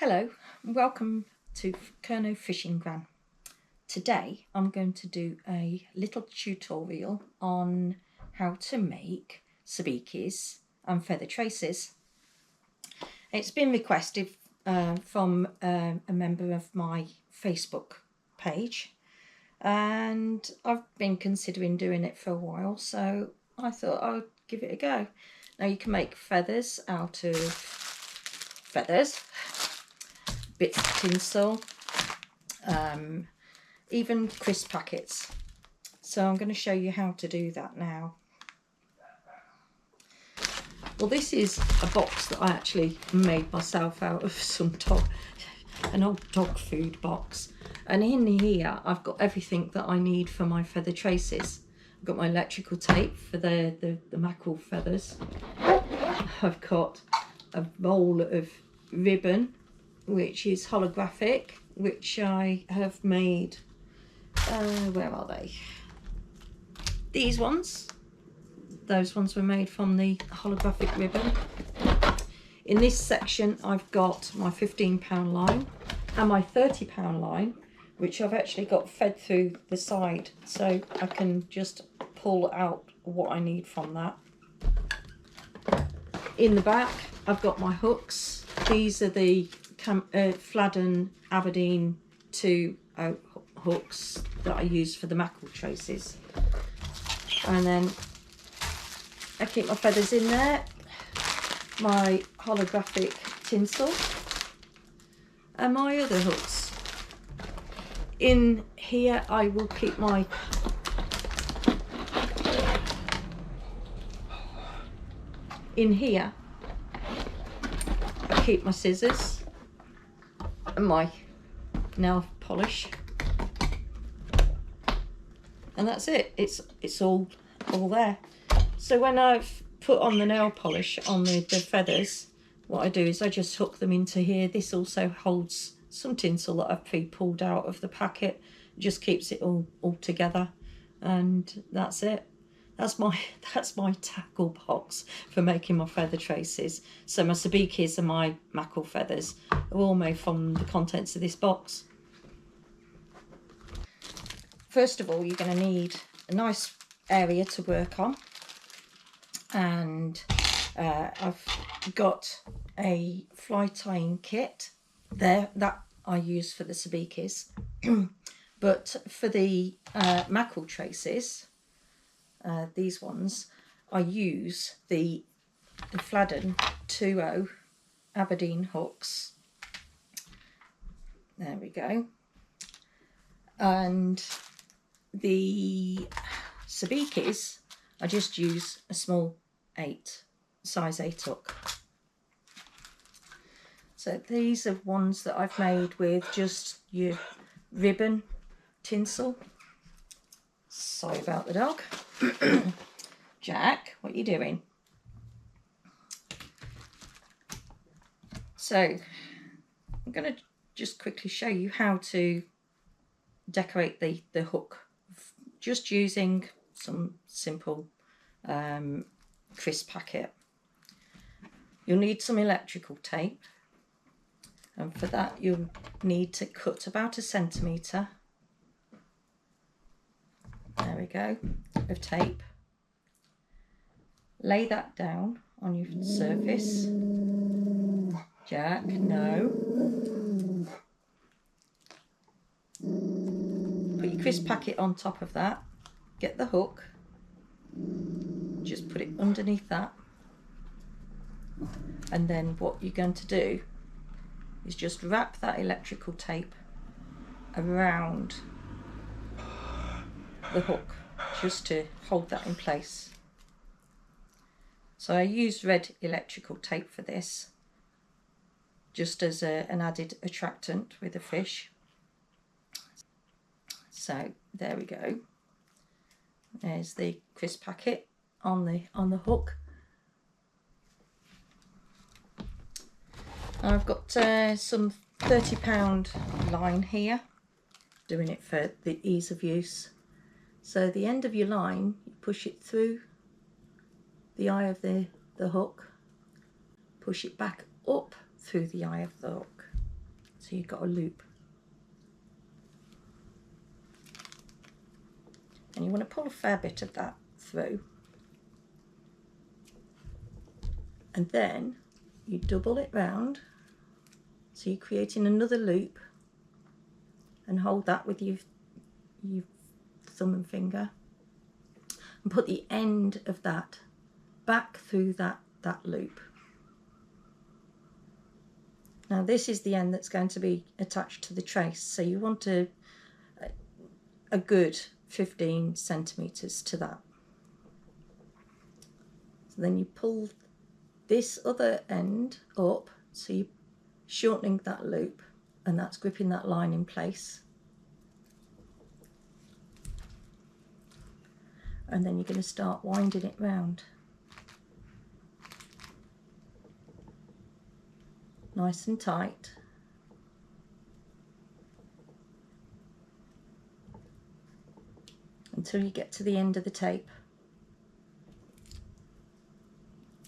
Hello, welcome to Kerno Fishing Gran. Today I'm going to do a little tutorial on how to make sabikis and feather traces. It's been requested from a member of my Facebook page, and I've been considering doing it for a while, so I thought I would give it a go. Now you can make feathers out of feathers, bits of tinsel, even crisp packets. So I'm going to show you how to do that now. Well, this is a box that I actually made myself out of an old dog food box, and in here I've got everything that I need for my feather traces. I've got my electrical tape for the mackerel feathers. I've got a roll of ribbon, which is holographic, which I have made, where are they? These ones. Those ones were made from the holographic ribbon. In this section I've got my £15 line and my £30 line, which I've actually got fed through the side, so I can just pull out what I need from that. In the back I've got my hooks. These are the Fladden Aberdeen 2 hooks that I use for the mackerel traces, and then I keep my feathers in there, my holographic tinsel, and my other hooks. In here I will keep my scissors and my nail polish, and that's it. It's all there. So when I've put on the nail polish on the feathers, what I do is I just hook them into here. This also holds some tinsel that I've pre-pulled out of the packet. It just keeps it all together, and that's it. That's my tackle box for making my feather traces. So my sabikis and my mackerel feathers are all made from the contents of this box. First of all, you're going to need a nice area to work on, and I've got a fly tying kit there that I use for the sabikis. But for the mackerel traces, these ones, I use the Fladden 2 Aberdeen hooks. There we go. And the sabikis, I just use a small size 8 hook. So these are ones that I've made with just your ribbon tinsel. Sorry about the dog. Jack, what are you doing? So I'm going to just quickly show you how to decorate the hook, just using some simple crisp packet. You'll need some electrical tape, and for that you'll need to cut about 1 centimetre, there we go, of tape. Lay that down on your surface. Jack, no. Put your crisp packet on top of that. Get the hook, just put it underneath that, and then what you're going to do is just wrap that electrical tape around the hook, just to hold that in place. So I use red electrical tape for this, just as an added attractant with a fish. So there we go. There's the crisp packet on the hook. I've got some £30 line here, doing it for the ease of use. So the end of your line, you push it through the eye of the hook, push it back up through the eye of the hook, So you've got a loop. And you want to pull a fair bit of that through. And then you double it round. So you're creating another loop, and hold that with your thumb and finger. And put the end of that back through that loop. Now this is the end that's going to be attached to the trace. So you want a good 15 centimetres to that. So then you pull this other end up, so you're shortening that loop, and that's gripping that line in place. And then you're going to start winding it round. Nice and tight. Until you get to the end of the tape.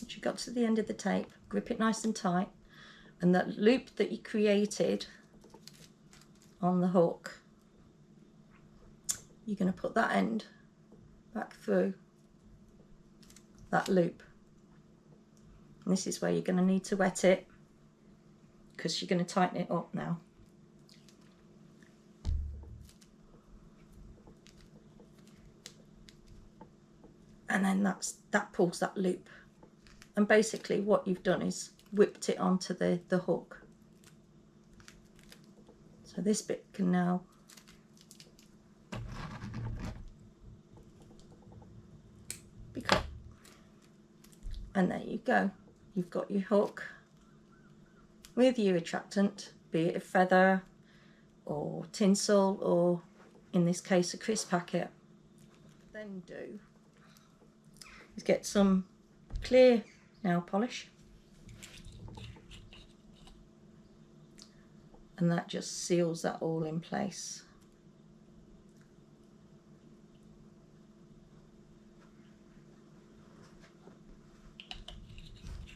Once you got to the end of the tape, grip it nice and tight, and that loop that you created on the hook, you're going to put that end back through that loop. And this is where you're going to need to wet it, because you're going to tighten it up now. And then that pulls that loop. And basically what you've done is whipped it onto the hook. So this bit can now be cut. And there you go. You've got your hook with your attractant, be it a feather or tinsel, or in this case a crisp packet. Then do is get some clear nail polish, and that just seals that all in place.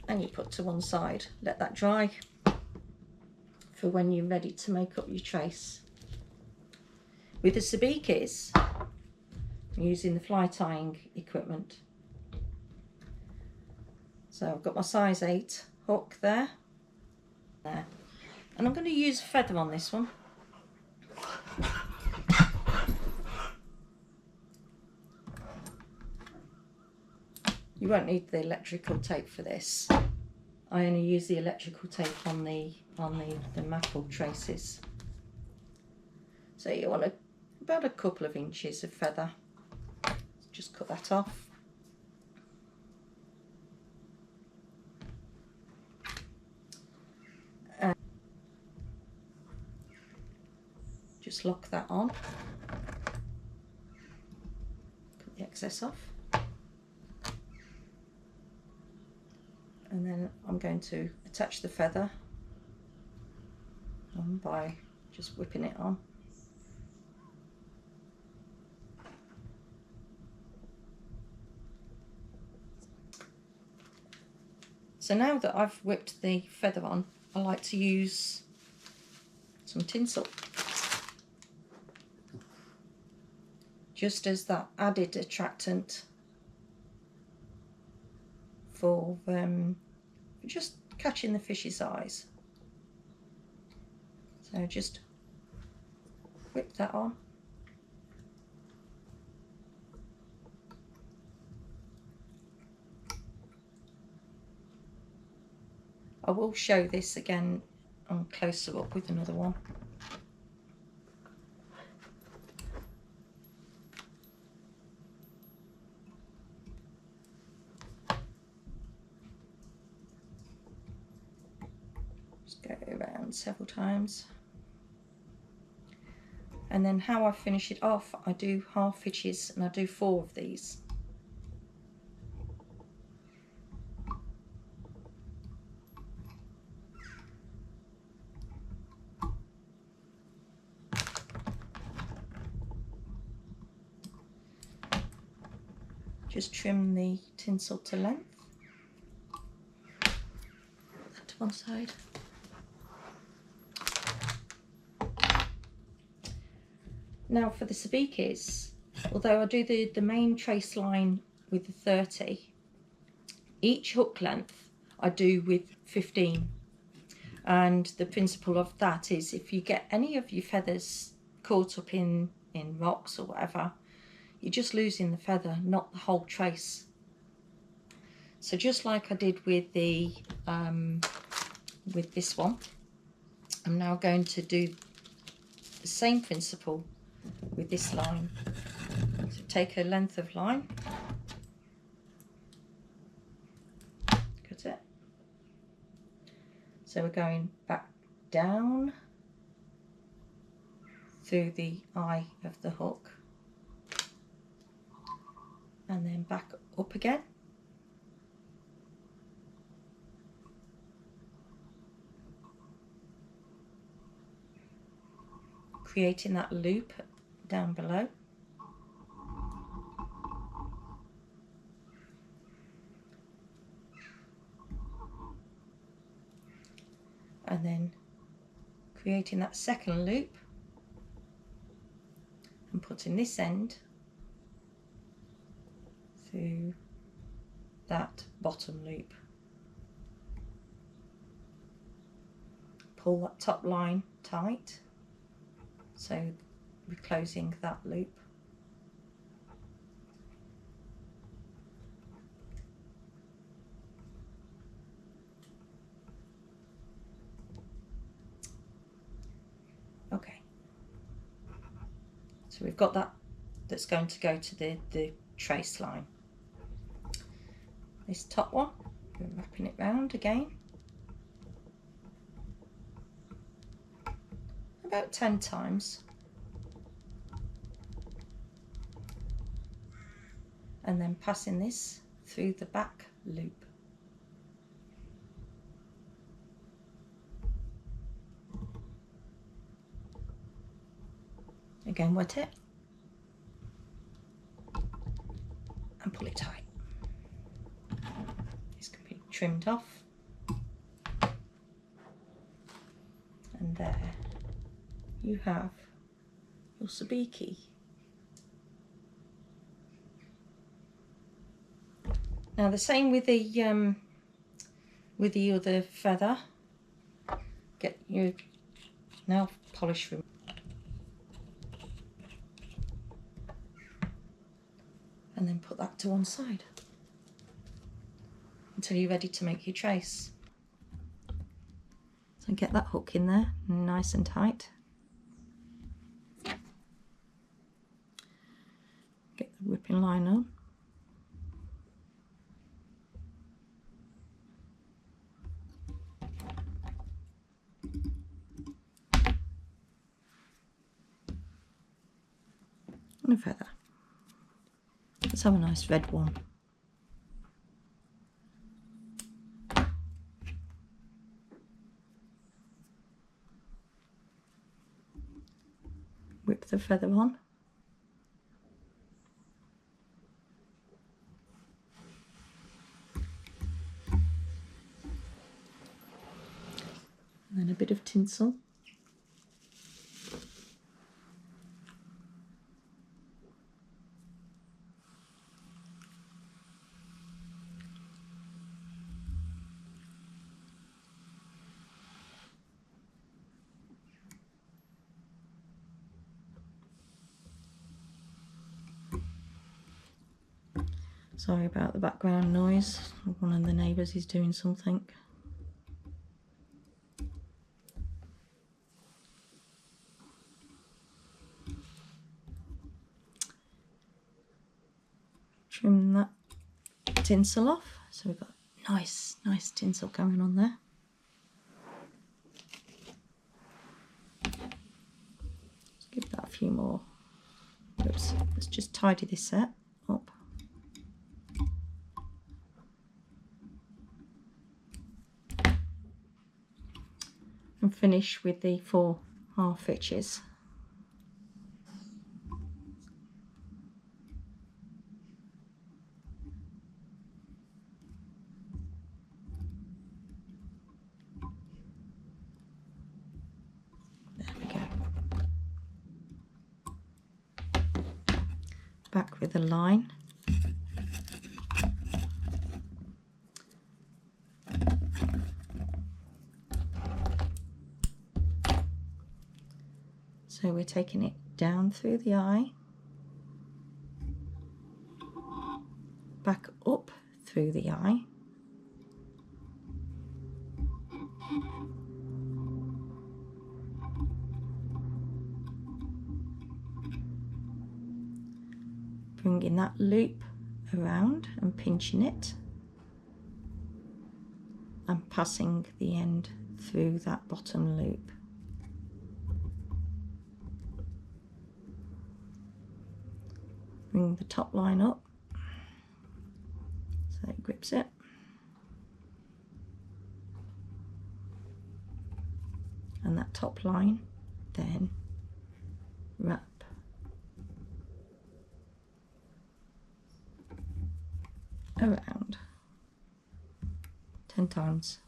And you put to one side, let that dry for when you're ready to make up your trace. With the sabikis, I'm using the fly tying equipment. So I've got my size 8 hook there, and I'm going to use a feather on this one. You won't need the electrical tape for this. I only use the electrical tape on the maple traces. So you want about a couple of inches of feather. Just cut that off. And just lock that on. Cut the excess off. And then I'm going to attach the feather by just whipping it on. So now that I've whipped the feather on, I like to use some tinsel, just as that added attractant for just catching the fish's eyes. So just whip that on. I will show this again on closer up with another one. Just go around several times. And then how I finish it off, I do half hitches, and I do 4 of these. Just trim the tinsel to length. Put that to one side. Now for the sabikis, although I do the main trace line with the 30, each hook length I do with 15. And the principle of that is if you get any of your feathers caught up in rocks or whatever, you're just losing the feather, not the whole trace. So just like I did with the with this one, I'm now going to do the same principle with this line. So take a length of line, cut it. So we're going back down through the eye of the hook and then back up again. Creating that loop down below. And then creating that second loop and putting this end through that bottom loop. Pull that top line tight, so we're closing that loop. Okay, so we've got that's going to go to the trace line. This top one, we're wrapping it round again, about 10 times, and then passing this through the back loop. Again, wet it and pull it tight. This can be trimmed off, and there you have your sabiki. Now the same with the other feather. Get your nail polish remover and then put that to one side until you're ready to make your trace. So get that hook in there nice and tight. Get the whipping line on. And a feather. Let's have a nice red one. Whip the feather on. And then a bit of tinsel. Sorry about the background noise. One of the neighbours is doing something. Trim that tinsel off, so we've got nice tinsel going on there. Let's give that a few more. Oops, let's just tidy this set up. And finish with the 4 half hitches. There we go. back with a line. So we're taking it down through the eye, back up through the eye, bringing that loop around and pinching it and passing the end through that bottom loop. Bring the top line up so it grips it. And that top line then wrap around 10 times.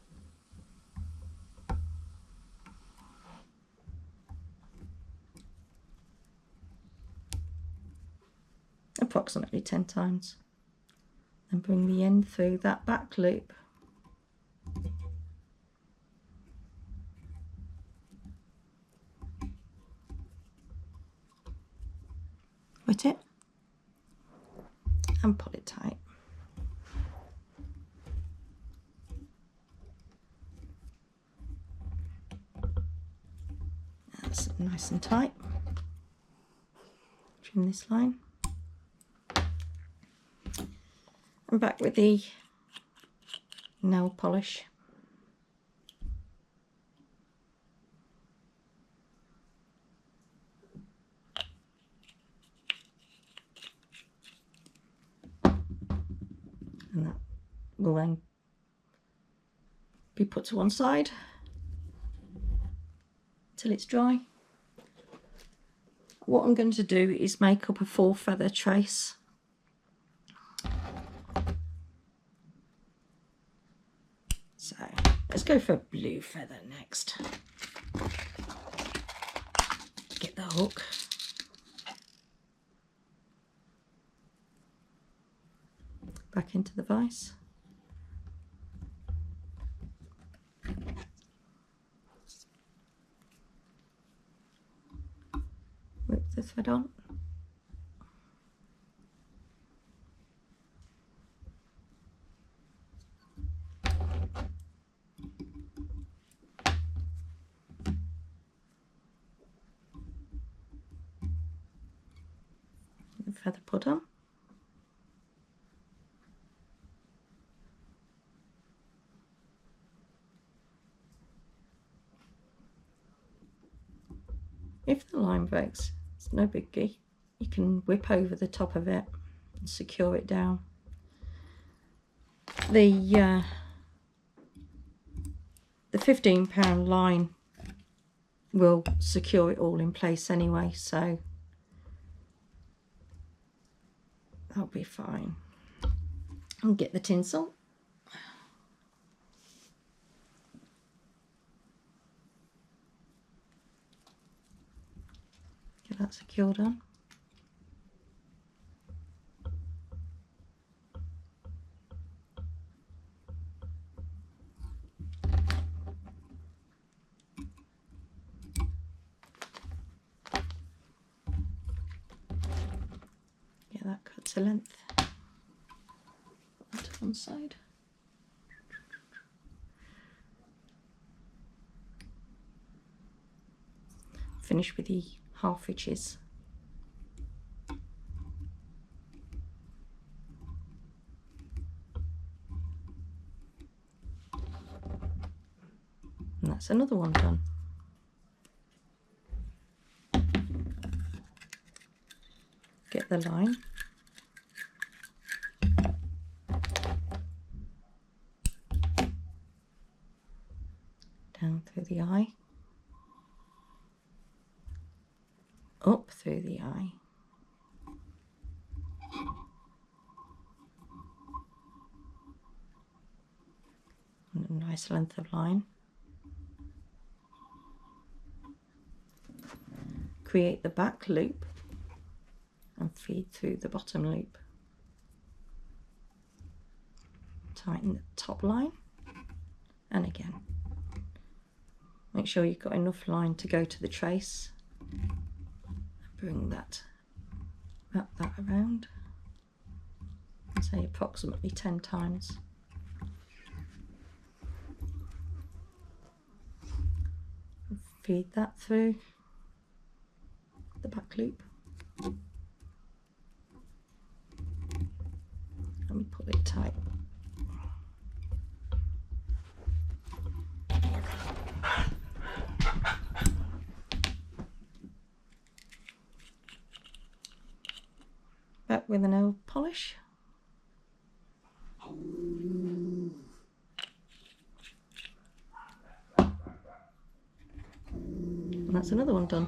Approximately 10 times. And bring the end through that back loop. Wet it and pull it tight. That's nice and tight. Trim this line. And back with the nail polish. And that will then be put to one side till it's dry. What I'm going to do is make up a 4 feather trace. So let's go for a blue feather next. Get the hook. Back into the vise. Whip the thread on. The feather put on. If the line breaks, it's no biggie. You can whip over the top of it and secure it down. The £15 line will secure it all in place anyway, so that'll be fine. I'll get the tinsel. Get that secured on. Get that cut to length. Put that to one side. Finish with the half inches. And that's another one done. Get the line. Down through the eye. Up through the eye. And a nice length of line. Create the back loop and feed through the bottom loop. Tighten the top line, and again. Make sure you've got enough line to go to the trace. Bring that, wrap that around, and say approximately 10 times. Feed that through the back loop. And pull it tight. Back with a nail polish. And that's another one done.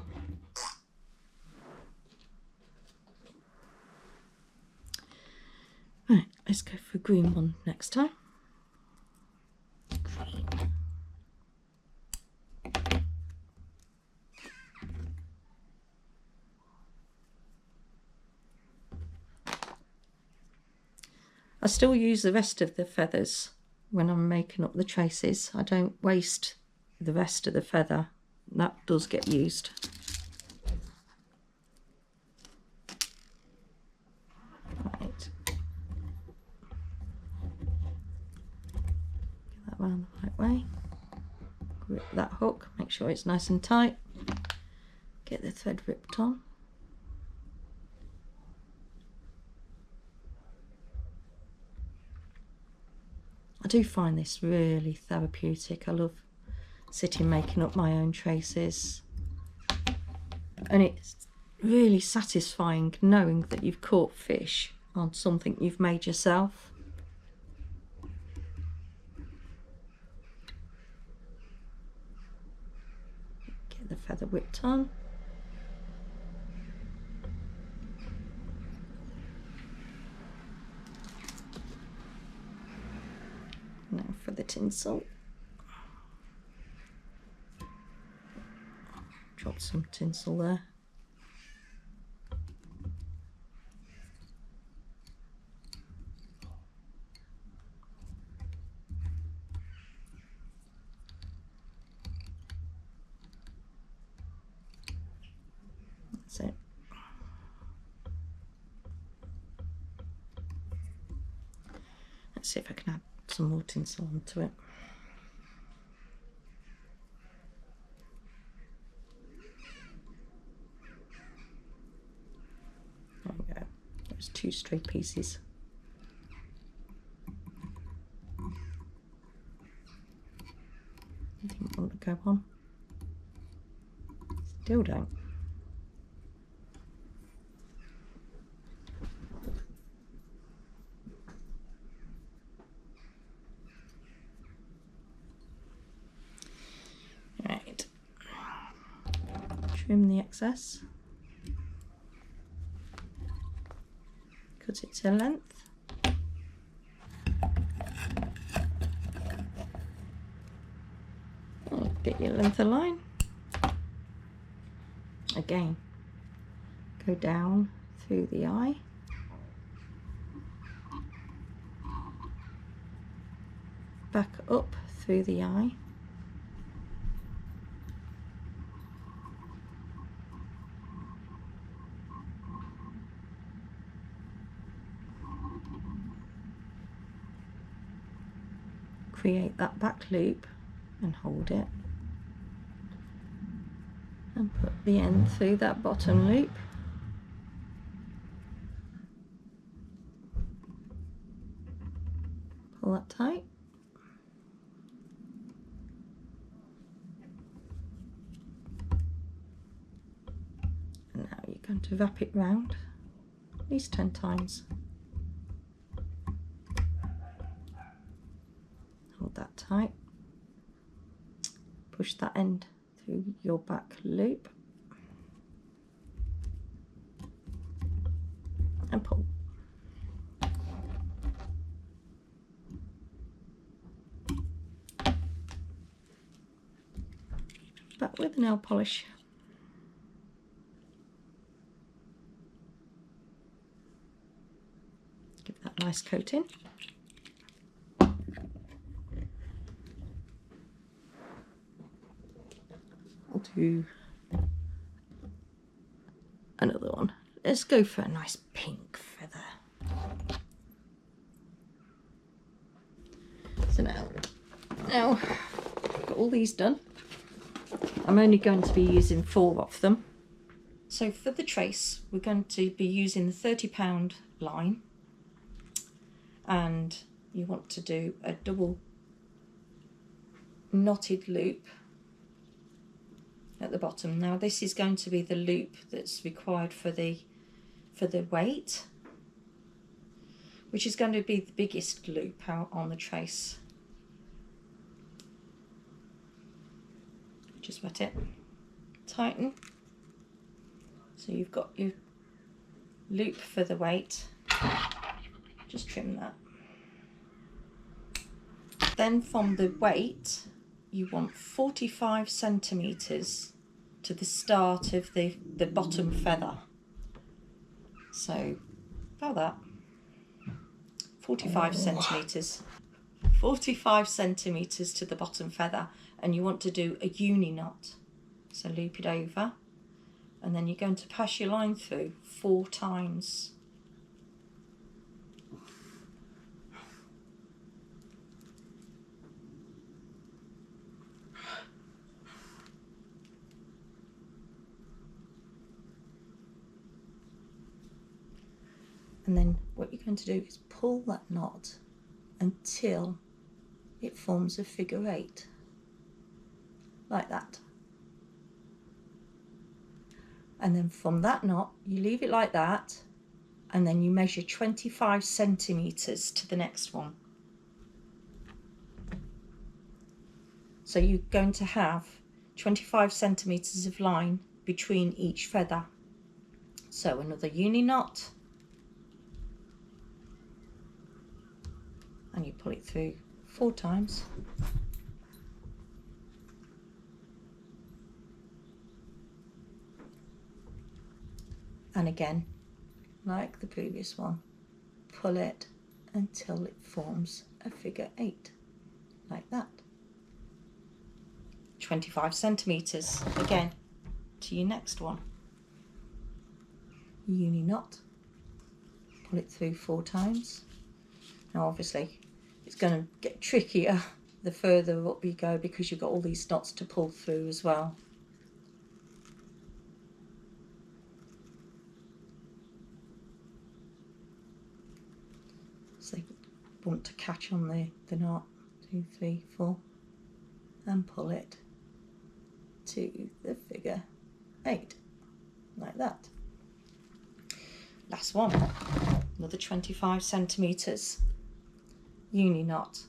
Right, let's go for a green one next time. Green. I still use the rest of the feathers when I'm making up the traces. I don't waste the rest of the feather. That does get used. Right. Get that round the right way. Grip that hook, make sure it's nice and tight. Get the thread ripped on. I do find this really therapeutic. I love sitting making up my own traces, and it's really satisfying knowing that you've caught fish on something you've made yourself. Get the feather whipped on. Now for the tinsel. Drop some tinsel there. That's it. Let's see if I can add some more tinsel onto it. There we go. There's 2 stray pieces. Didn't want to go on. Still don't. Right. Trim the excess. Cut it to length. Get your length of line. Again, go down through the eye. Back up through the eye. Create that back loop and hold it. And put the end through that bottom loop. Pull that tight. And now you're going to wrap it round at least 10 times. Hold that tight. Push that end through your back loop and pull. Back with nail polish. Give that a nice coating. I'll do another one. Let's go for a nice pink feather. So now I've got all these done. I'm only going to be using 4 of them. So for the trace, we're going to be using the £30 line, and you want to do a double knotted loop at the bottom. Now this is going to be the loop that's required for the weight, which is going to be the biggest loop out on the trace. Just wet it, tighten, so you've got your loop for the weight. Just trim that. Then from the weight you want 45 centimetres to the start of the bottom feather. So about that, 45 centimetres. 45 centimetres to the bottom feather, and you want to do a uni knot. So loop it over, and then you're going to pass your line through 4 times. And then what you're going to do is pull that knot until it forms a figure 8, like that. And then from that knot you leave it like that, and then you measure 25 centimetres to the next one. So you're going to have 25 centimetres of line between each feather. So another uni knot, and you pull it through 4 times. And again, like the previous one, pull it until it forms a figure 8, like that. 25 centimetres again to your next one. Uni knot, pull it through 4 times. Now obviously it's going to get trickier the further up you go, because you've got all these knots to pull through as well. So you want to catch on the knot, 2, 3, 4, and pull it to the figure 8, like that. Last one, another 25 centimetres, uni knot,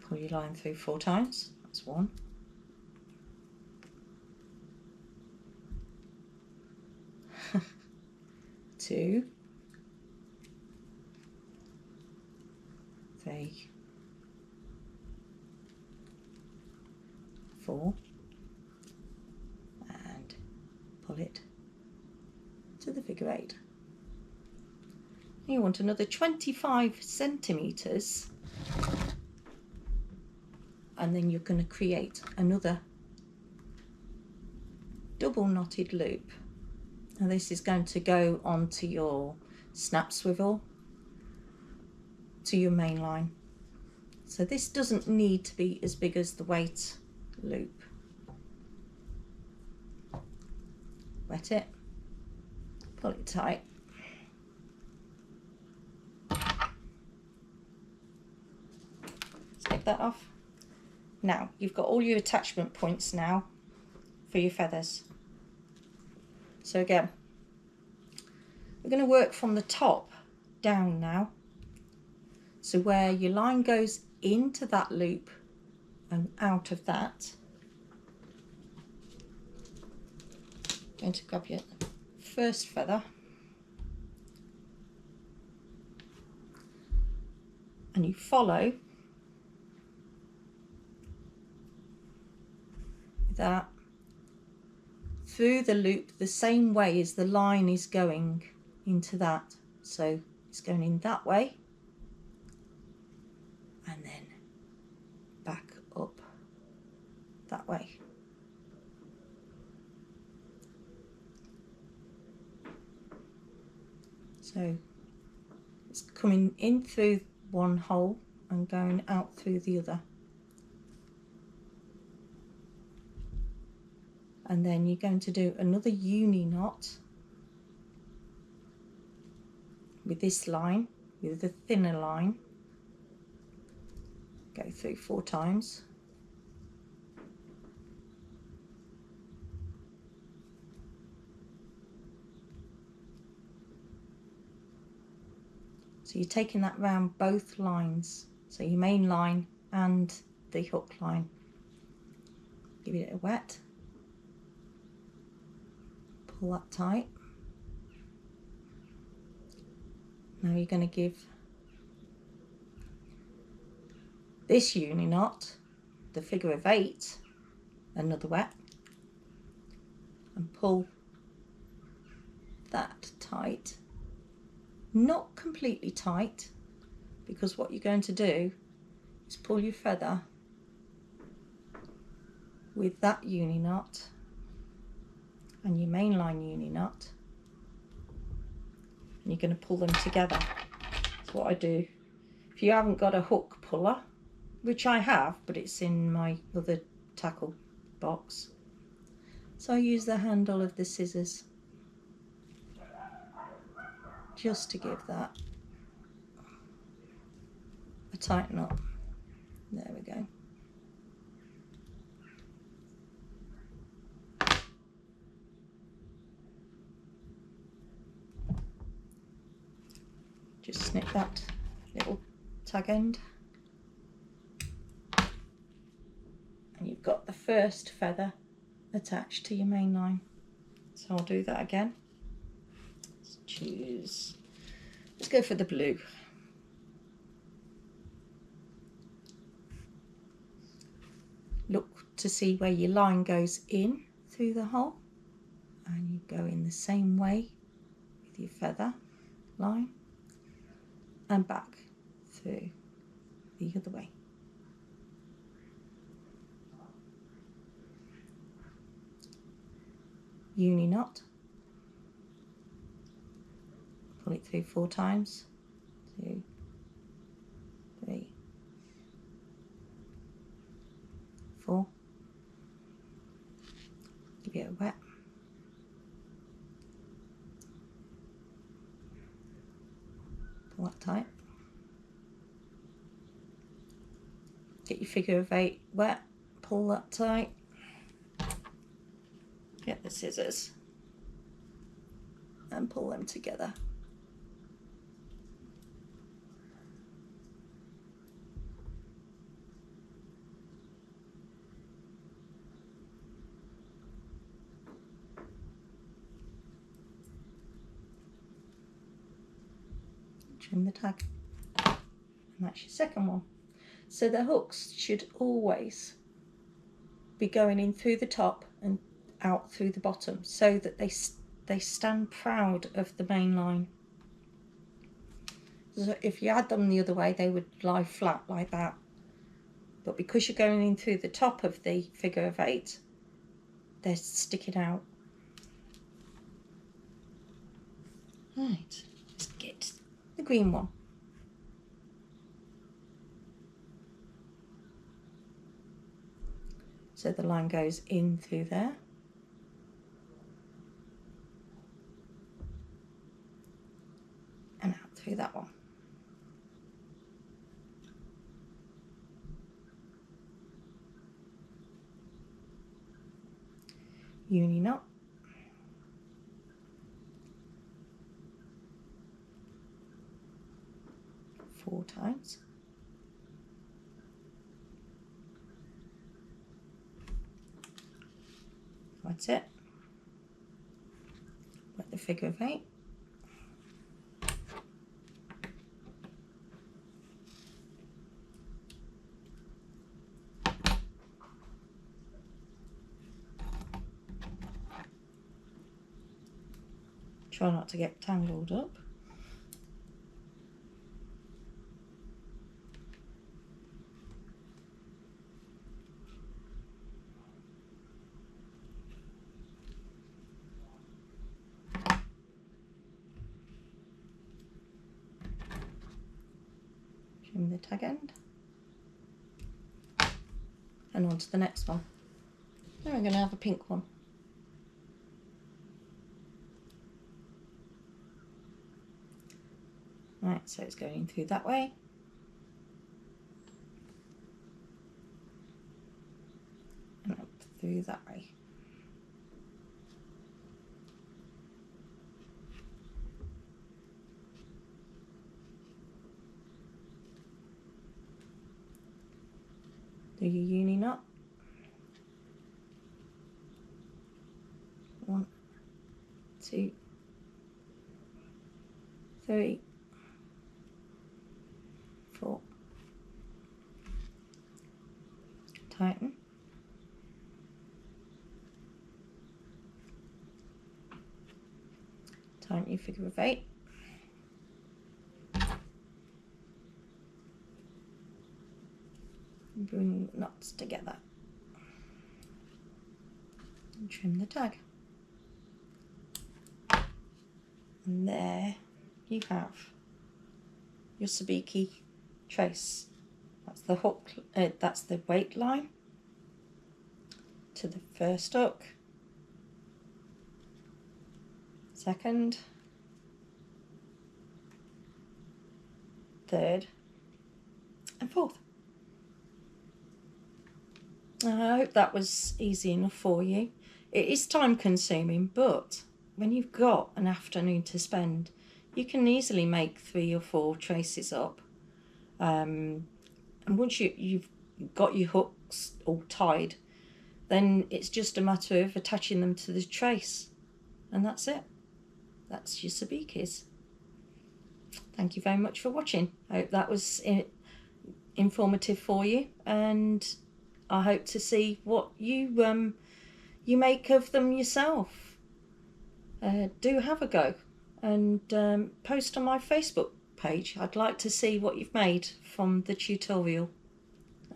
pull your line through 4 times, that's 1, 2, 3, 4, and pull it to the figure 8. You want another 25 centimetres, and then you're going to create another double knotted loop. Now this is going to go onto your snap swivel to your main line. So this doesn't need to be as big as the weight loop. Wet it, pull it tight, take that off. Now you've got all your attachment points now for your feathers. So again, we're going to work from the top down now. So where your line goes into that loop and out of that, going to grab your first feather and you follow that through the loop the same way as the line is going into that. so it's going in that way and then back up that way. So it's coming in through one hole and going out through the other. And then you're going to do another uni knot with this line, with the thinner line. Go through 4 times. So you're taking that round both lines, so your main line and the hook line. Give it a wet. Pull that tight. Now you're going to give this uni knot, the figure of 8, another wet, and pull that tight. Not completely tight, because what you're going to do is pull your feather with that uni knot and your main line uni knot, and you're going to pull them together. That's what I do. If you haven't got a hook puller, which I have, but it's in my other tackle box, so I use the handle of the scissors just to give that a tighten up. There we go. Just snip that little tag end, and you've got the first feather attached to your main line. So I'll do that again. Let's choose, let's go for the blue. Look to see where your line goes in through the hole, and you go in the same way with your feather line and back through the other way. Uni knot, pull it through 4 times, 2, 3, 4, give it a wet, pull that tight, get your figure of 8 wet, pull that tight, get the scissors and pull them together. Trim the tag, and that's your second one. So the hooks should always be going in through the top and out through the bottom, so that they stand proud of the main line. So if you had them the other way, they would lie flat like that, but because you're going in through the top of the figure of 8, they're sticking out. Right, let's get the green one. So the line goes in through there, and out through that one. Uni knot, four times, that's it. Let the figure of 8, try not to get tangled up. Trim the tag end. And on to the next one. Now we're going to have a pink one. Right, so it's going through that way. And up through that way. Do your uni knot. 1, 2, 3, 4. Tighten. Tighten your figure of 8. Bring the knots together. And trim the tag. And there you have your sabiki trace. That's the hook, that's the weight line to the first hook, second, third and fourth. I hope that was easy enough for you. It is time consuming, but when you've got an afternoon to spend, you can easily make 3 or 4 traces up. And once you've got your hooks all tied, then it's just a matter of attaching them to the trace. And that's it. That's your sabikis. Thank you very much for watching. I hope that was informative for you, and I hope to see what you make of them yourself. Do have a go and post on my Facebook page. I'd like to see what you've made from the tutorial.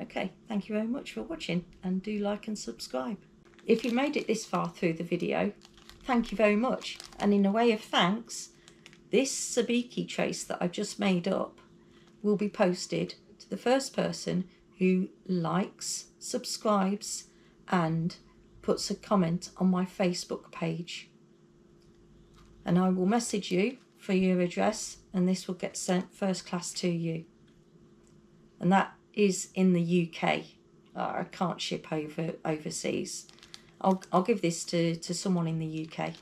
Okay, thank you very much for watching, and do like and subscribe. If you made it this far through the video, thank you very much. And in a way of thanks, this sabiki trace that I've just made up will be posted to the first person who likes, subscribes and puts a comment on my Facebook page. And I will message you for your address, and this will get sent first class to you. And that is in the UK. I can't ship overseas. I'll give this to someone in the UK.